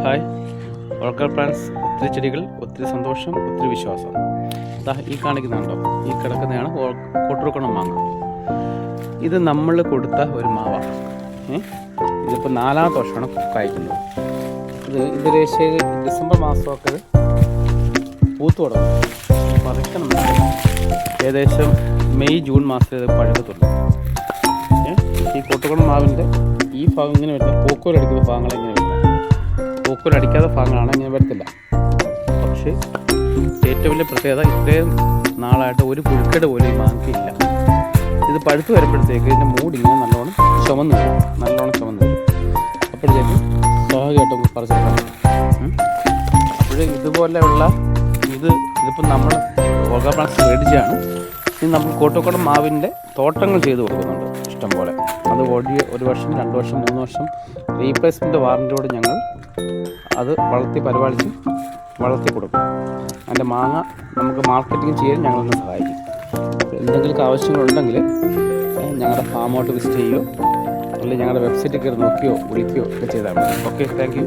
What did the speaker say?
Hi ഓർക്കർ plants. ഒത്തിരി ചെടികൾ, ഒത്തിരി സന്തോഷം, ഒത്തിരി വിശ്വാസം. ഈ കാണിക്കുന്നുണ്ടോ, ഈ കിടക്കുന്നതാണ് കോട്ടൂർക്കുളം മാങ്ങ. ഇത് നമ്മൾ കൊടുത്ത ഒരു മാവാണ്. ഇതിപ്പോൾ 4ാമത്തെ വർഷമാണ് കായ്ക്കുന്നത്. ഇത് ഡിസംബർ മാസമൊക്കെ ഇത് പൂത്തു തുടങ്ങും. പറിക്കണം. ഏകദേശം മെയ് ജൂൺ മാസത്തിൽ ഇത് പഴുക്കത്തുള്ളൂ. ഈ കോട്ടൂർക്കുളം മാവിൻ്റെ ഈ ഭാഗം ഇങ്ങനെ വരുന്നത് പൂക്കോലടിക്കുന്ന ഭാഗങ്ങളെങ്ങനെ വരുന്നത്. പൂക്കോലടിക്കാത്ത ഭാഗങ്ങളാണ് ഇങ്ങനെ വരത്തില്ല. പക്ഷേ ഏറ്റവും വലിയ പ്രത്യേകത, ഇത്രയും നാളായിട്ട് ഒരു പുഴുക്കേട് പോലും ഈ മാങ്ങയില്ല. ഇത് പഴുത്ത് വരുമ്പോഴത്തേക്ക് ഇതിൻ്റെ മൂടിങ്ങനെ നല്ലോണം ചുമന്ന് വരും. അപ്പോഴത്തേക്ക് സ്വാഭാവികമായിട്ടും പറിച്ചെടുക്കാം. അപ്പോൾ ഇതുപോലെയുള്ള ഇതിപ്പോൾ നമ്മൾ ഓർഗാ പ്ലാന്റ്സ് മേടിച്ചാണ്. ഇത് നമ്മൾ കോട്ടൂർക്കുളം മാവിൻ്റെ തോട്ടങ്ങൾ ചെയ്ത് കൊടുക്കുന്നുണ്ട് ഇഷ്ടംപോലെ. അത് ഒരു വർഷം, 2 വർഷം, 3 വർഷം റീപ്ലേസ്മെൻറ്റ് വാറൻറ്റിയോട് ഞങ്ങൾ അത് വളർത്തി കൊടുക്കും. അതിൻ്റെ മാങ്ങ നമുക്ക് മാർക്കറ്റിംഗ് ചെയ്യാൻ ഞങ്ങളൊന്ന് സഹായിക്കും. എന്തെങ്കിലും ആവശ്യങ്ങളുണ്ടെങ്കിൽ ഞങ്ങളുടെ ഫാമോട്ട് വിസിറ്റ് ചെയ്യുകയോ അല്ലെങ്കിൽ ഞങ്ങളുടെ വെബ്സൈറ്റിൽ കയറി നോക്കിയോ വിളിക്കുകയോ ഒക്കെ ചെയ്താൽ മതി. Okay, thank you.